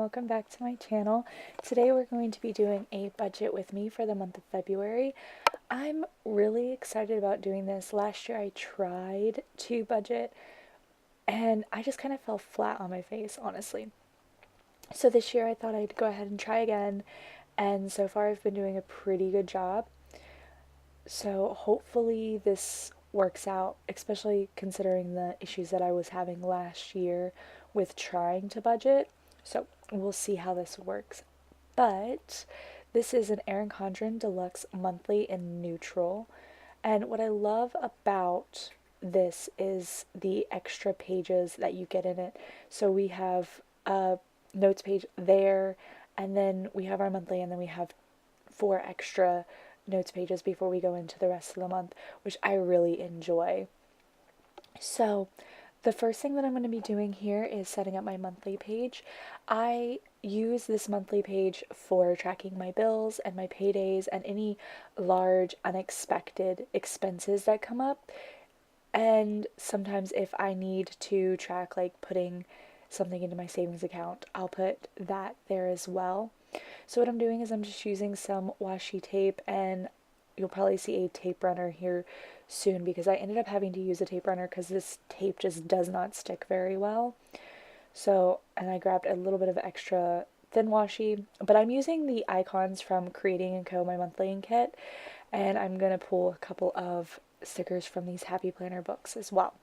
welcome back to my channel. Today we're going to be doing a budget with me for the month of February. I'm really excited about doing this. Last year I tried to budget and I just kind of fell flat on my face, honestly. So this year I thought I'd go ahead and try again, and so far I've been doing a pretty good job. So hopefully this works out, especially considering the issues that I was having last year with trying to budget. So we'll see how this works. But this is an Erin Condren Deluxe Monthly in Neutral. And what I love about this is the extra pages that you get in it. So we have a notes page there, and then we have our monthly, and then we have 4 extra notes pages before we go into the rest of the month, which I really enjoy. So the first thing that I'm going to be doing here is setting up my monthly page. I use this monthly page for tracking my bills and my paydays and any large unexpected expenses that come up. And sometimes if I need to track, like putting something into my savings account, I'll put that there as well. So what I'm doing is I'm just using some washi tape, and you'll probably see a tape runner here soon because I ended up having to use a tape runner because this tape just does not stick very well. So, and I grabbed a little bit of extra thin washi, but I'm using the icons from Creating & Co, my monthly ink kit, and I'm going to pull a couple of stickers from these Happy Planner books as well.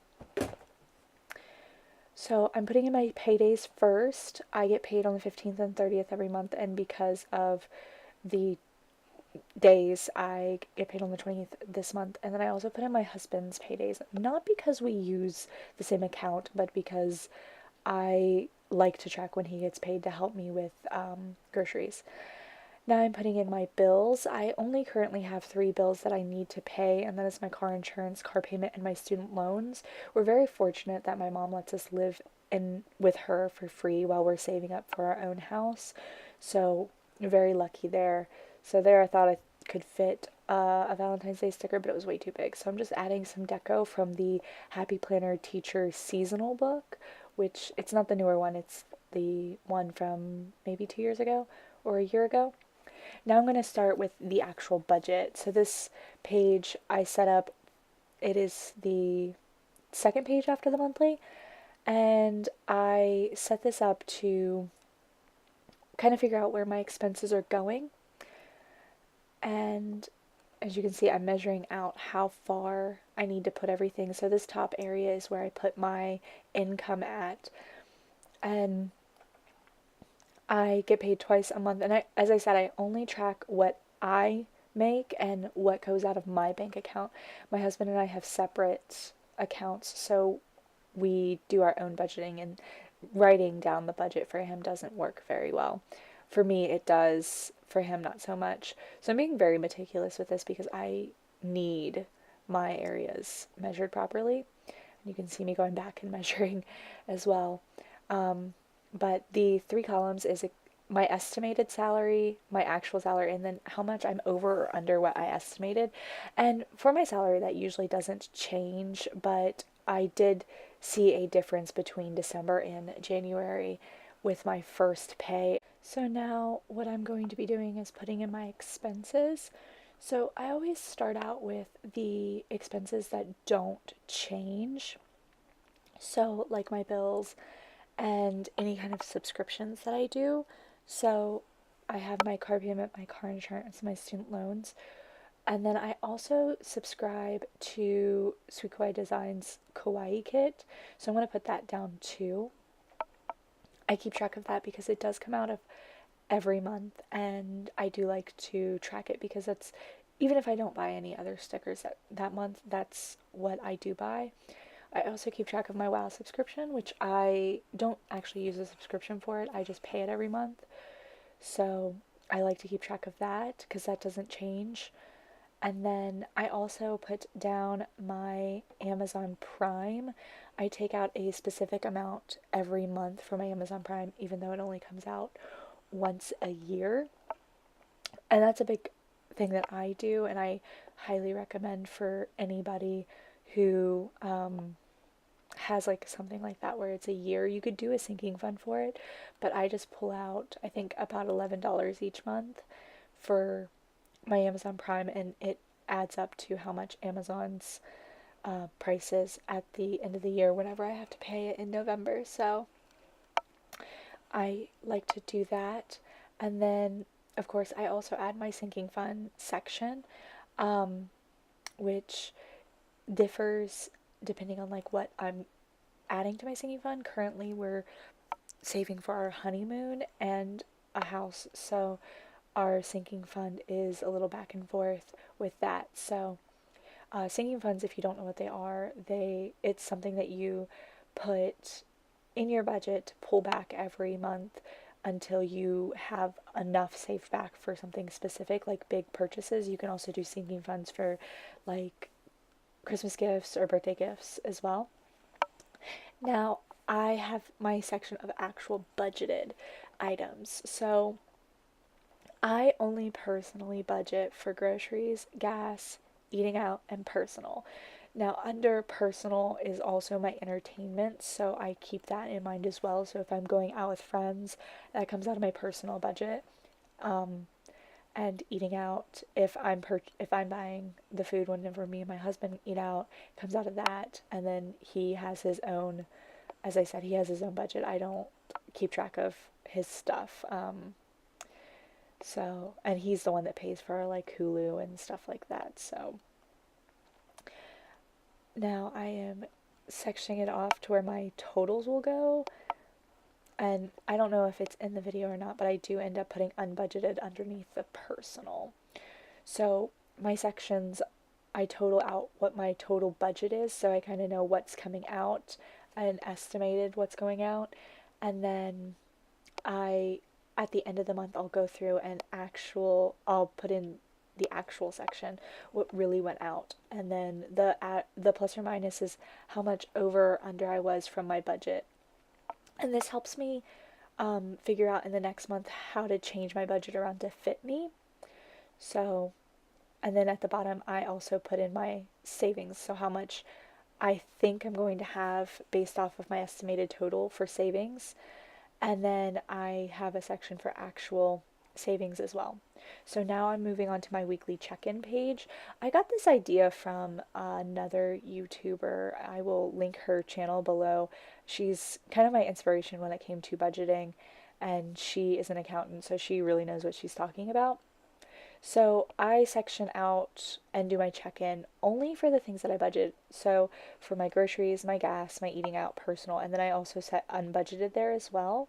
So I'm putting in my paydays first. I get paid on the 15th and 30th every month, and because of the days, I get paid on the 20th this month. And then I also put in my husband's paydays, not because we use the same account, but because I like to track when he gets paid to help me with groceries. Now I'm putting in my bills. I only currently have 3 bills that I need to pay, and that is my car insurance, car payment, and my student loans. We're very fortunate that my mom lets us live in with her for free while we're saving up for our own house. So very lucky there. So there I thought I could fit a Valentine's Day sticker, but it was way too big. So I'm just adding some deco from the Happy Planner Teacher Seasonal book, which it's not the newer one, it's the one from maybe 2 years ago or a year ago. Now I'm going to start with the actual budget. So this page I set up, it is the second page after the monthly, and I set this up to kind of figure out where my expenses are going. And as you can see, I'm measuring out how far I need to put everything. So this top area is where I put my income at, and I get paid twice a month, and as I said, I only track what I make and what goes out of my bank account. My husband and I have separate accounts, so we do our own budgeting, and writing down the budget for him doesn't work very well. For me, it does. For him, not so much. So I'm being very meticulous with this because I need my areas measured properly. And you can see me going back and measuring as well. But the 3 columns is my estimated salary, my actual salary, and then how much I'm over or under what I estimated. And for my salary, that usually doesn't change, but I did see a difference between December and January with my first pay. So now what I'm going to be doing is putting in my expenses. So I always start out with the expenses that don't change. So like my bills and any kind of subscriptions that I do. So I have my car payment, my car insurance, my student loans, and then I also subscribe to Sweet Kawaii Designs Kawaii Kit. So I'm going to put that down too. I keep track of that because it does come out of every month, and I do like to track it because that's, even if I don't buy any other stickers that month, that's what I do buy. I also keep track of my WoW subscription, which I don't actually use a subscription for it. I just pay it every month. So I like to keep track of that because that doesn't change. And then I also put down my Amazon Prime. I take out a specific amount every month for my Amazon Prime, even though it only comes out once a year. And that's a big thing that I do, and I highly recommend for anybody who has like something like that where it's a year you could do a sinking fund for it, but I just pull out, I think, about $11 each month for my Amazon Prime, and it adds up to how much Amazon's price is at the end of the year whenever I have to pay it in November. So I like to do that. And then, of course, I also add my sinking fund section, which differs depending on like what I'm adding to my sinking fund. Currently, we're saving for our honeymoon and a house, so our sinking fund is a little back and forth with that. So, sinking funds, if you don't know what they are, it's something that you put in your budget to pull back every month until you have enough saved back for something specific, like big purchases. You can also do sinking funds for like Christmas gifts or birthday gifts as well. Now, I have my section of actual budgeted items. So, I only personally budget for groceries, gas, eating out, and personal. Now, under personal is also my entertainment, so I keep that in mind as well. So, if I'm going out with friends, that comes out of my personal budget. Um, and eating out, if I'm buying the food whenever me and my husband eat out, it comes out of that. And then he has his own, as I said, he has his own budget. I don't keep track of his stuff. So, and he's the one that pays for like Hulu and stuff like that. So now I am sectioning it off to where my totals will go. And I don't know if it's in the video or not, but I do end up putting unbudgeted underneath the personal. So my sections, I total out what my total budget is, so I kind of know what's coming out and estimated what's going out. And then I, at the end of the month, I'll go through and I'll put in the actual section what really went out, and then the plus or minus is how much over or under I was from my budget. And this helps me figure out in the next month how to change my budget around to fit me. So, and then at the bottom, I also put in my savings. So, how much I think I'm going to have based off of my estimated total for savings. And then I have a section for actual savings as well. So now I'm moving on to my weekly check-in page. I got this idea from another YouTuber. I will link her channel below. She's kind of my inspiration when it came to budgeting, and she is an accountant, so she really knows what she's talking about. So I section out and do my check-in only for the things that I budget. So for my groceries, my gas, my eating out, personal, and then I also set unbudgeted there as well.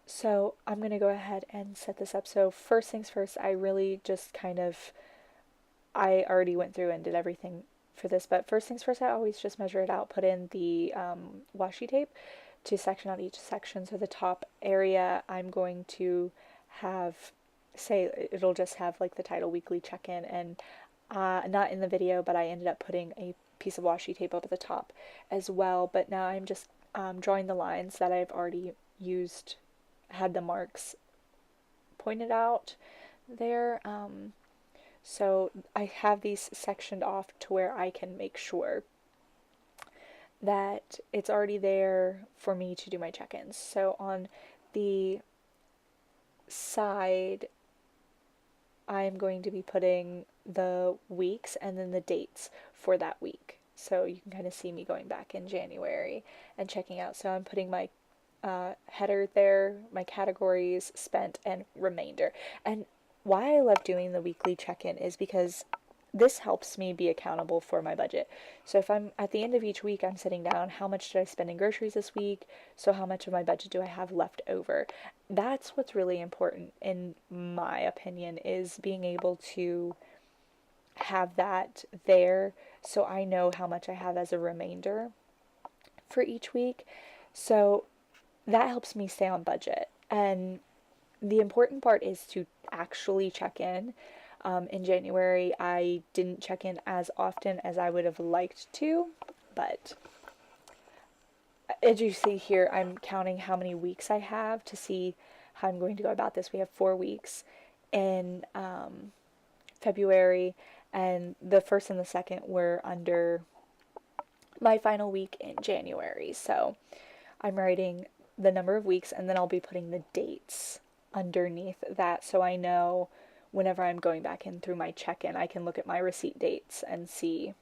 So I'm going to go ahead and set this up. So first things first, I really just I already went through and did everything for this, but first things first, I always just measure it out, put in the washi tape to section out each section. So the top area, I'm going to have, say, it'll just have like the title weekly check-in, and not in the video, but I ended up putting a piece of washi tape up at the top as well. But now I'm just drawing the lines that I've already used, had the marks pointed out there. So I have these sectioned off to where I can make sure that it's already there for me to do my check-ins. So on the side, I'm going to be putting the weeks and then the dates for that week. So you can kind of see me going back in January and checking out. So I'm putting my header there, my categories, spent, and remainder. And why I love doing the weekly check-in is because this helps me be accountable for my budget. So if I'm at the end of each week, I'm sitting down, how much did I spend in groceries this week? So how much of my budget do I have left over? That's what's really important, in my opinion, is being able to have that there so I know how much I have as a remainder for each week. So that helps me stay on budget. And the important part is to actually check in. In January, I didn't check in as often as I would have liked to, but as you see here, I'm counting how many weeks I have to see how I'm going to go about this. We have 4 weeks in February, and the first and the second were under my final week in January. So I'm writing the number of weeks and then I'll be putting the dates underneath that so I know whenever I'm going back in through my check-in, I can look at my receipt dates and see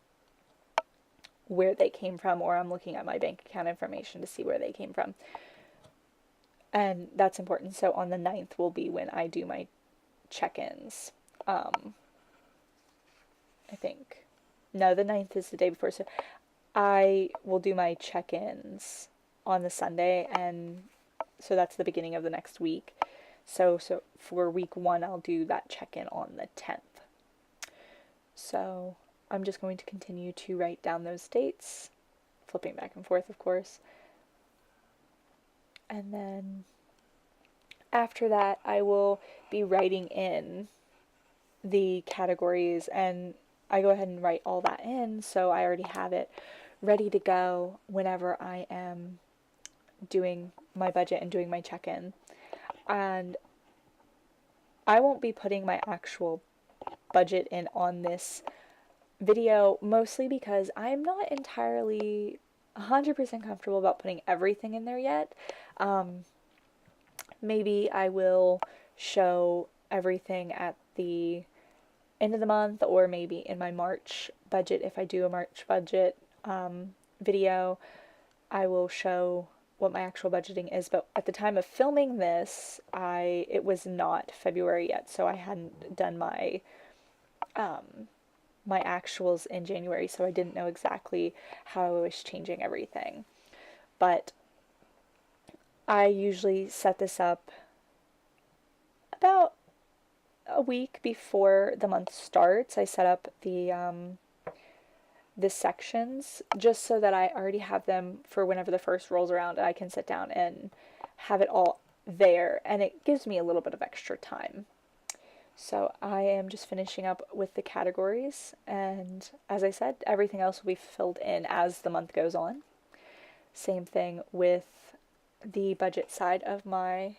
where they came from, or I'm looking at my bank account information to see where they came from. And that's important. So on the 9th will be when I do my check-ins. I think. No, the 9th is the day before. So I will do my check-ins on the Sunday, and so that's the beginning of the next week. So for week 1, I'll do that check-in on the 10th. So I'm just going to continue to write down those dates, flipping back and forth, of course. And then after that, I will be writing in the categories, and I go ahead and write all that in, so I already have it ready to go whenever I am doing my budget and doing my check-in. And I won't be putting my actual budget in on this video, mostly because I'm not entirely 100% comfortable about putting everything in there yet. Maybe I will show everything at the end of the month, or maybe in my March budget. If I do a March budget video, I will show what my actual budgeting is. But at the time of filming this, it was not February yet, so I hadn't done my my actuals in January, so I didn't know exactly how I was changing everything. But I usually set this up about a week before the month starts. I set up the sections just so that I already have them for whenever the first rolls around, and I can sit down and have it all there, and it gives me a little bit of extra time. So I am just finishing up with the categories, and as I said, everything else will be filled in as the month goes on. Same thing with the budget side of my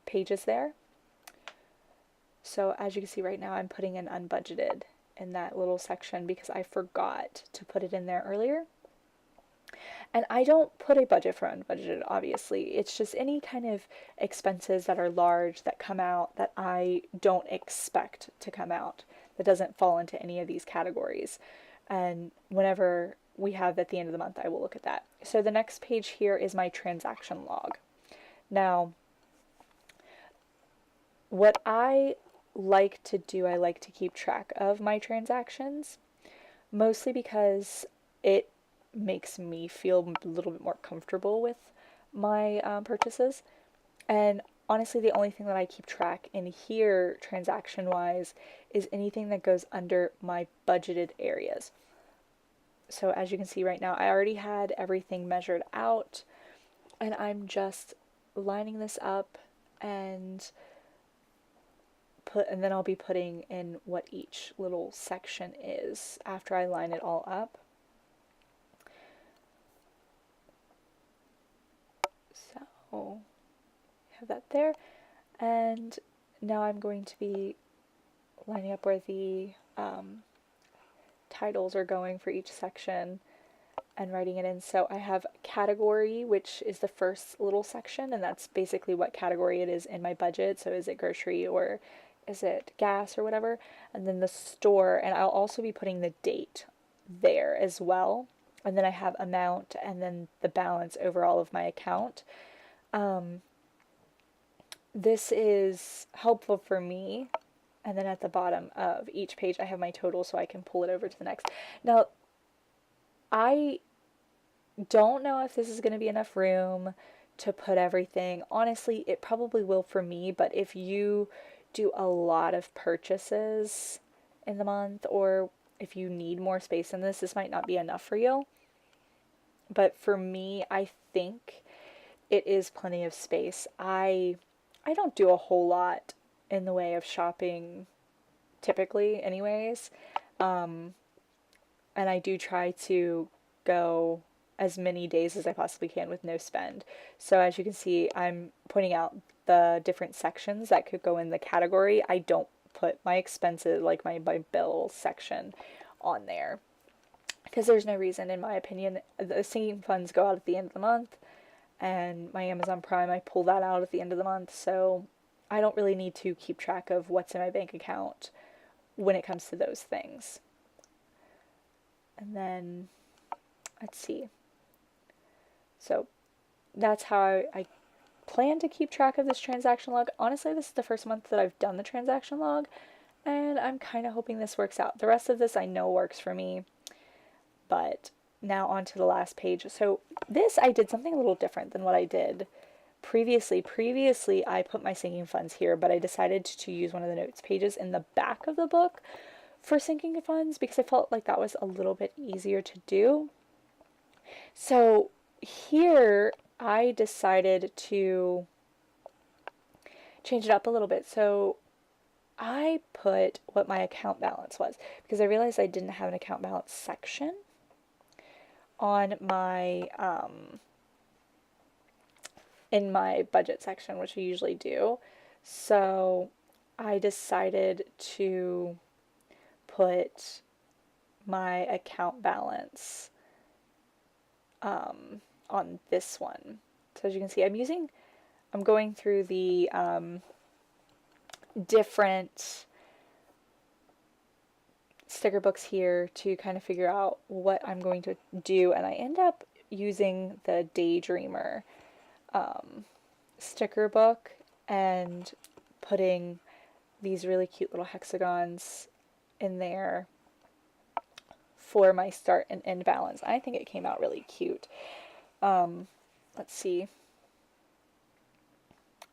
pages there. So as you can see right now, I'm putting in unbudgeted in that little section because I forgot to put it in there earlier. And I don't put a budget for unbudgeted, obviously. It's just any kind of expenses that are large that come out that I don't expect to come out, that doesn't fall into any of these categories. And whenever we have at the end of the month, I will look at that. So the next page here is my transaction log. Now, what I like to do, I like to keep track of my transactions, mostly because it makes me feel a little bit more comfortable with my purchases. And honestly, the only thing that I keep track in here transaction wise is anything that goes under my budgeted areas. So as you can see right now, I already had everything measured out, and I'm just lining this up and then I'll be putting in what each little section is after I line it all up. So have that there, and now I'm going to be lining up where the titles are going for each section and writing it in. So I have category, which is the first little section, and that's basically what category it is in my budget. So is it grocery or is it gas or whatever? And then the store, and I'll also be putting the date there as well. And then I have amount and then the balance overall of my account. This is helpful for me. And then at the bottom of each page, I have my total so I can pull it over to the next. Now, I don't know if this is going to be enough room to put everything. Honestly, it probably will for me, but if you do a lot of purchases in the month, or if you need more space in this might not be enough for you. But for me, I think it is plenty of space. I don't do a whole lot in the way of shopping typically anyways. And I do try to go as many days as I possibly can with no spend. So as you can see, I'm pointing out the different sections that could go in the category. I don't put my expenses, like my bill section, on there. because there's no reason, in my opinion. The sinking funds go out at the end of the month, and my Amazon Prime, I pull that out at the end of the month, so I don't really need to keep track of what's in my bank account when it comes to those things. And then, let's see. So that's how I plan to keep track of this transaction log. Honestly, this is the first month that I've done the transaction log, and I'm kind of hoping this works out. The rest of this I know works for me, but now on to the last page. So this, I did something a little different than what I did previously. Previously, I put my sinking funds here, but I decided to use one of the notes pages in the back of the book for sinking funds because I felt like that was a little bit easier to do. So here, I decided to change it up a little bit. So I put what my account balance was because I realized I didn't have an account balance section on my in my budget section, which I usually do. So I decided to put my account balance on this one. So as you can see, I'm going through the different sticker books here to kind of figure out what I'm going to do, and I end up using the Daydreamer sticker book and putting these really cute little hexagons in there for my start and end balance. I think it came out really cute. Let's see.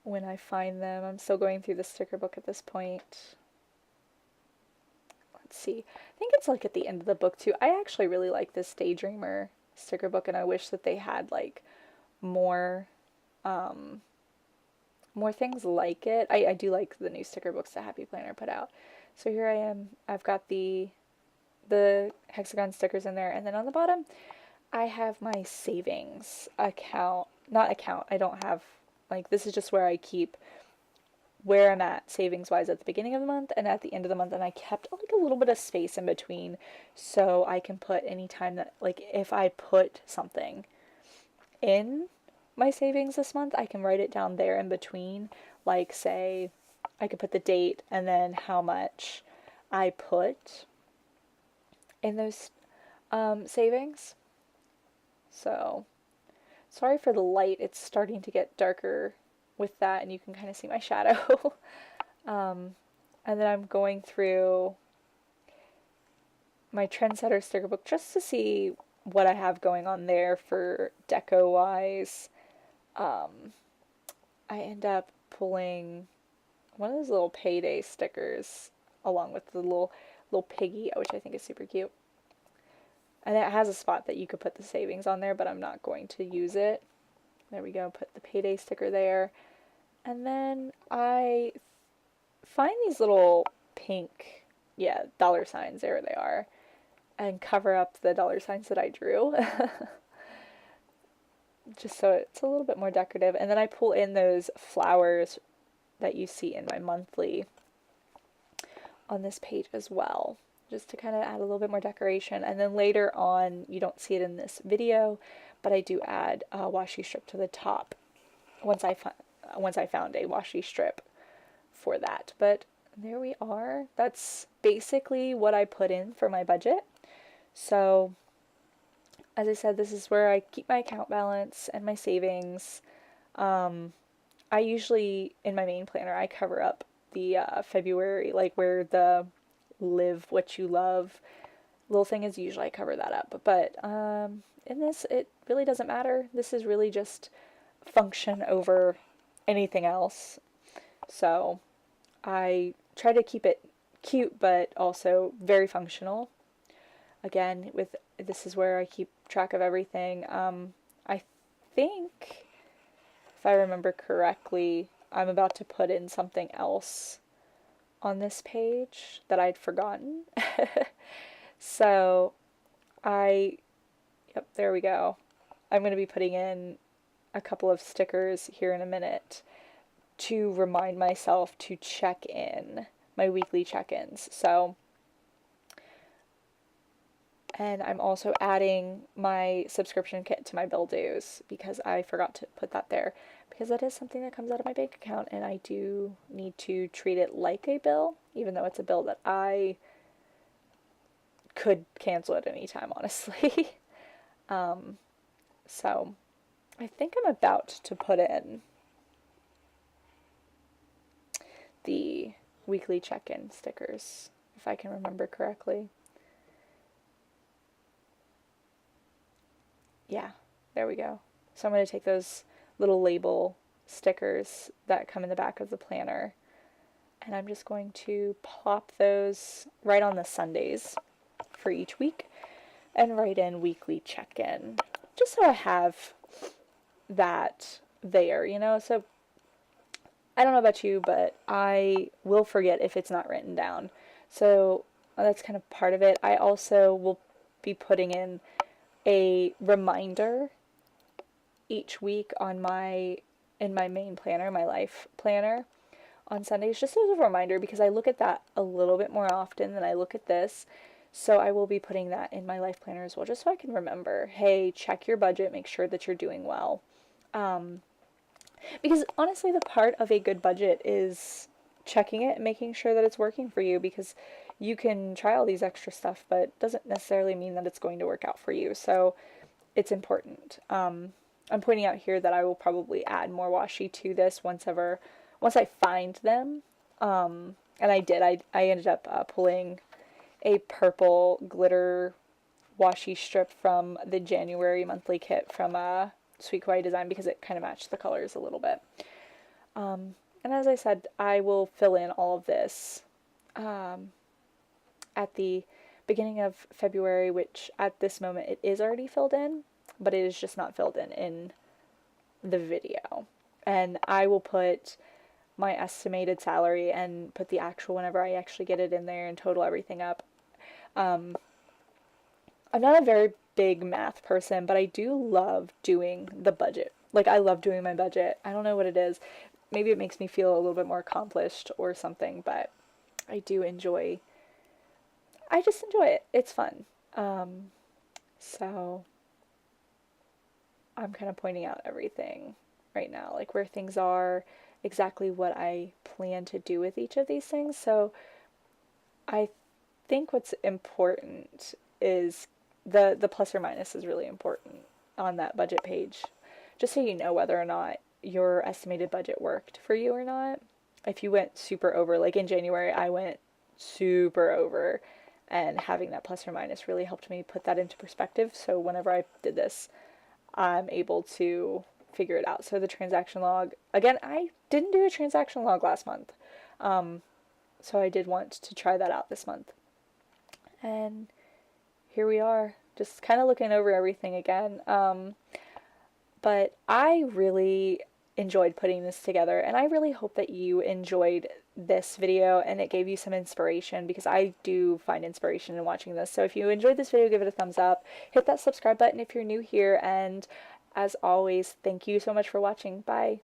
When I find them, I'm still going through the sticker book at this point. Let's see. I think it's like at the end of the book too. I actually really like this Daydreamer sticker book, and I wish that they had like more more things like it. I do like the new sticker books that Happy Planner put out. So here I am. I've got the hexagon stickers in there, and then on the bottom I have my savings account. Not account. I don't have, like, this is just where I keep where I'm at savings wise at the beginning of the month and at the end of the month, and I kept like a little bit of space in between so I can put any time that, like, if I put something in my savings this month, I can write it down there in between. Like, say I could put the date and then how much I put in those savings. So sorry for the light, it's starting to get darker with that, and you can kind of see my shadow. And then I'm going through my Trendsetter sticker book just to see what I have going on there for deco wise. I end up pulling one of those little payday stickers along with the little piggy, which I think is super cute. And it has a spot that you could put the savings on there, but I'm not going to use it. There we go, put the payday sticker there. And then I find these little pink, dollar signs, there they are, and cover up the dollar signs that I drew. Just so it's a little bit more decorative. And then I pull in those flowers that you see in my monthly on this page as well, just to kind of add a little bit more decoration. And then later on, you don't see it in this video, but I do add a washi strip to the top once I found a washi strip for that. But there we are. That's basically what I put in for my budget. So as I said, this is where I keep my account balance and my savings. I usually, in my main planner, I cover up the February, like where the live what you love little thing is. Usually I cover that up. But in this, it really doesn't matter. This is really just function over anything else. So I try to keep it cute, but also very functional. Again, this is where I keep track of everything. I think, if I remember correctly, I'm about to put in something else on this page that I'd forgotten. So yep, there we go. I'm going to be putting in a couple of stickers here in a minute to remind myself to check in my weekly check-ins. So And I'm also adding my subscription kit to my bill dues because I forgot to put that there. Because that is something that comes out of my bank account, and I do need to treat it like a bill, even though it's a bill that I could cancel at any time, honestly. So I think I'm about to put in the weekly check-in stickers, if I can remember correctly. Yeah, there we go. So I'm going to take those little label stickers that come in the back of the planner, and I'm just going to plop those right on the Sundays for each week and write in weekly check-in, just so I have that there, you know? So I don't know about you, but I will forget if it's not written down. So that's kind of part of it. I also will be putting in a reminder each week on in my main planner, my life planner on Sundays, just as a reminder, because I look at that a little bit more often than I look at this. So I will be putting that in my life planner as well, just so I can remember, hey, check your budget, make sure that you're doing well. Because honestly, the part of a good budget is checking it and making sure that it's working for you, because you can try all these extra stuff, but it doesn't necessarily mean that it's going to work out for you. So it's important. I'm pointing out here that I will probably add more washi to this once I find them. And I did. I ended up pulling a purple glitter washi strip from the January monthly kit from Sweet Kawaii Design because it kind of matched the colors a little bit. And as I said, I will fill in all of this at the beginning of February, which at this moment it is already filled in, but it is just not filled in the video. And I will put my estimated salary and put the actual whenever I actually get it in there and total everything up. I'm not a very big math person, but I do love doing the budget. Like, I love doing my budget. I don't know what it is. Maybe it makes me feel a little bit more accomplished or something, but I just enjoy it. It's fun. So I'm kind of pointing out everything right now, like where things are, exactly what I plan to do with each of these things. So I think what's important is the plus or minus is really important on that budget page, just so you know whether or not your estimated budget worked for you or not. If you went super over, like in January, I went super over, and having that plus or minus really helped me put that into perspective. So whenever I did this, I'm able to figure it out. So the transaction log, again, I didn't do a transaction log last month. So I did want to try that out this month. And here we are, just kind of looking over everything again. But I really enjoyed putting this together, and I really hope that you enjoyed this video and it gave you some inspiration, because I do find inspiration in watching this. So if you enjoyed this video, give it a thumbs up, hit that subscribe button if you're new here, and as always, thank you so much for watching. Bye.